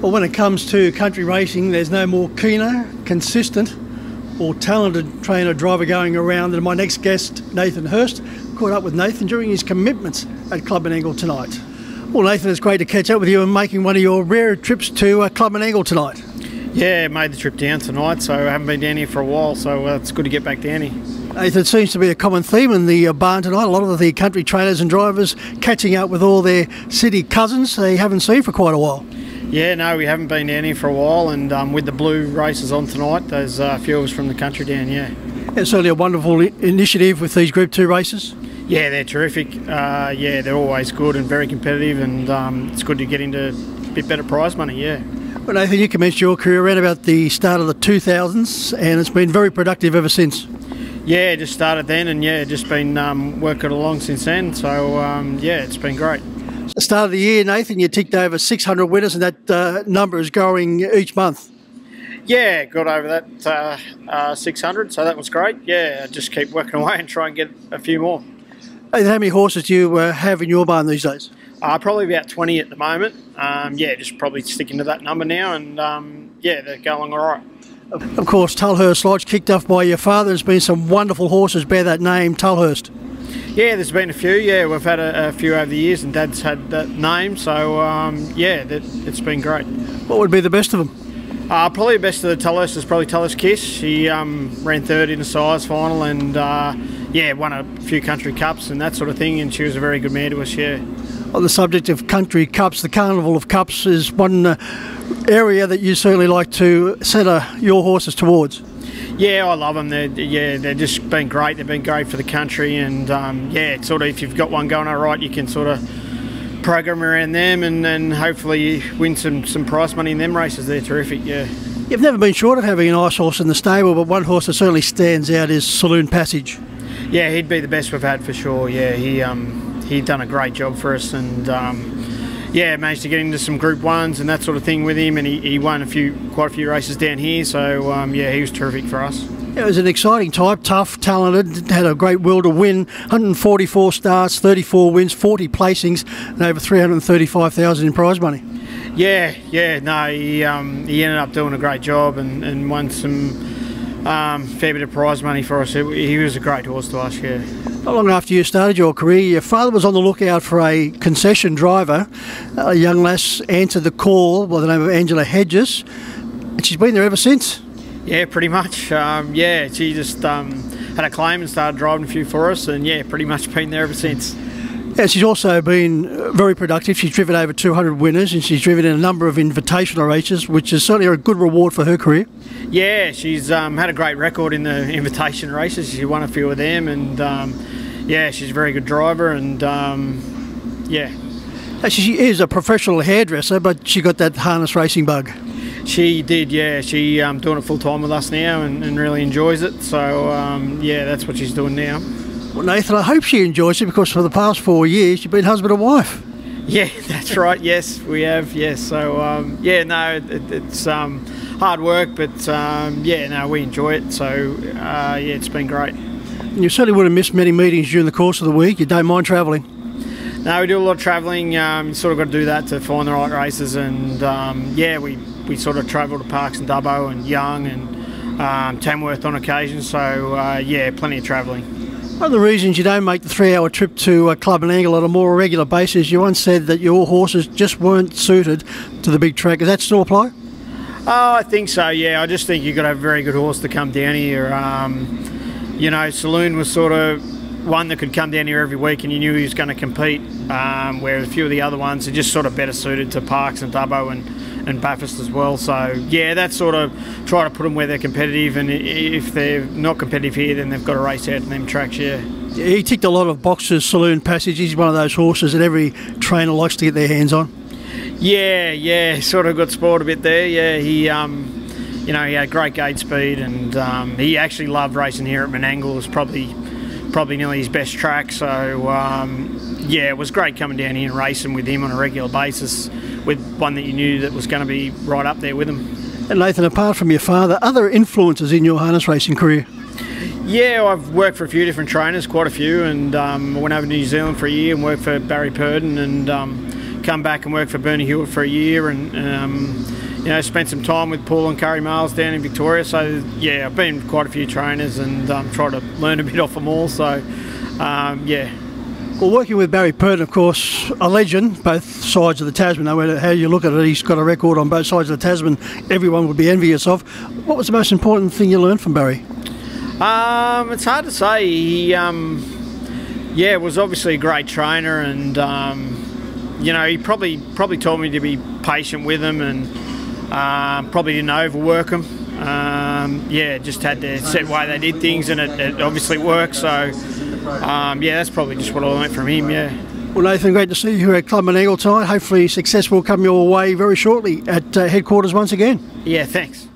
Well, when it comes to country racing, there's no more keener, consistent or talented trainer driver going around than my next guest, Nathan Hurst. Caught up with Nathan during his commitments at Club and Angle tonight. Well, Nathan, it's great to catch up with you and making one of your rare trips to Club and Angle tonight. Yeah, made the trip down tonight, so I haven't been down here for a while, so it's good to get back down here. Nathan, it seems to be a common theme in the barn tonight. A lot of the country trainers and drivers catching up with all their city cousins they haven't seen for quite a while. Yeah, no, we haven't been down here for a while, and with the blue races on tonight, there's a few of us from the country down, yeah. It's certainly a wonderful initiative with these Group 2 races. Yeah, they're terrific. Yeah, they're always good and very competitive, and it's good to get into a bit better prize money, yeah. Well, Nathan, you commenced your career around about the start of the 2000s, and it's been very productive ever since. Yeah, just started then, and yeah, just been working along since then, so yeah, it's been great. At the start of the year, Nathan, you ticked over 600 winners, and that number is growing each month. Yeah, got over that 600, so that was great. Yeah, just keep working away and try and get a few more. Nathan, how many horses do you have in your barn these days? Probably about 20 at the moment. Yeah, just probably sticking to that number now, and yeah, they're going all right. Of course, Hurst Lodge, kicked off by your father. There's been some wonderful horses bear that name, Hurst. Yeah, there's been a few. Yeah, we've had a few over the years, and Dad's had that name. So yeah, it's been great. What would be the best of them? Probably the best of the Hurst is probably Hurst Kiss. She ran third in the size final, and yeah, won a few country cups and that sort of thing. And she was a very good mare to us. Yeah. On the subject of country cups, the Carnival of Cups is one area that you certainly like to centre your horses towards. Yeah, I love them. They're just been great. They've been great for the country, and yeah, it's sort of, if you've got one going all right, you can sort of program around them, and then hopefully win some prize money in them races. They're terrific. Yeah. You've never been short of having a nice horse in the stable, but one horse that certainly stands out is Saloon Passage. Yeah, he'd be the best we've had for sure. Yeah, he'd done a great job for us, and yeah, managed to get into some Group 1s and that sort of thing with him, and he won quite a few races down here, so yeah, he was terrific for us. Yeah, it was an exciting type, tough, talented, had a great will to win, 144 starts, 34 wins, 40 placings, and over 335,000 in prize money. Yeah, no, he ended up doing a great job and won some fair bit of prize money for us. He was a great horse to us, yeah. Not long after you started your career, your father was on the lookout for a concession driver. A young lass answered the call by the name of Angela Hedges, and she's been there ever since. Yeah, pretty much. Yeah, she just had a claim and started driving a few for us, and yeah, pretty much been there ever since. Yeah, she's also been very productive. She's driven over 200 winners, and she's driven in a number of invitational races, which is certainly a good reward for her career. Yeah, she's had a great record in the invitation races. She won a few of them, and yeah, she's a very good driver, and yeah. She is a professional hairdresser, but she got that harness racing bug. She did, yeah. She doing it full time with us now, and really enjoys it. So yeah, that's what she's doing now. Well, Nathan, I hope she enjoys it, because for the past 4 years you've been husband and wife. Yeah, that's right. Yes, we have. Yes, so yeah, no, it's hard work, but yeah, no, we enjoy it. So yeah, it's been great. And you certainly would have missed many meetings during the course of the week. You don't mind travelling? No, we do a lot of travelling. You sort of got to do that to find the right races, and yeah, we sort of travel to Parks and Dubbo and Young and Tamworth on occasion. So yeah, plenty of travelling. One of the reasons you don't make the 3-hour trip to Club and Angle on a more regular basis, you once said that your horses just weren't suited to the big track. Does that still apply? Oh, I think so, yeah. I just think you've got to have a very good horse to come down here. You know, Saloon was sort of one that could come down here every week and you knew he was going to compete, whereas a few of the other ones are just sort of better suited to Parks and Dubbo and Bathurst as well. So yeah, that's sort of try to put them where they're competitive, and if they're not competitive here, then they've got to race out in them tracks. Yeah, he ticked a lot of boxes. Saloon Passage, he's one of those horses that every trainer likes to get their hands on. Yeah, sort of got spoiled a bit there. Yeah, he you know, he had great gate speed, and he actually loved racing here at Menangle. It was probably nearly his best track. So yeah, it was great coming down here and racing with him on a regular basis, with one that you knew that was going to be right up there with him. And Nathan, apart from your father, other influences in your harness racing career? Yeah, I've worked for a few different trainers, quite a few, and I went over to New Zealand for a year and worked for Barry Purdon and come back and work for Bernie Hewitt for a year, and you know, spent some time with Paul and Curry Miles down in Victoria. So yeah, I've been with quite a few trainers and tried to learn a bit off them all. So yeah. Well, working with Barry Purton, of course, a legend, both sides of the Tasman. No matter how you look at it, he's got a record on both sides of the Tasman everyone would be envious of. What was the most important thing you learned from Barry? It's hard to say. He, yeah, was obviously a great trainer, and you know, he probably taught me to be patient with him, and probably didn't overwork him. Yeah, just had the set way they did things, and it obviously worked. So yeah, that's probably just what I learned from him. Yeah. Well, Nathan, great to see you here at Clubman Eagle tonight. Hopefully success will come your way very shortly at headquarters once again. Yeah, thanks.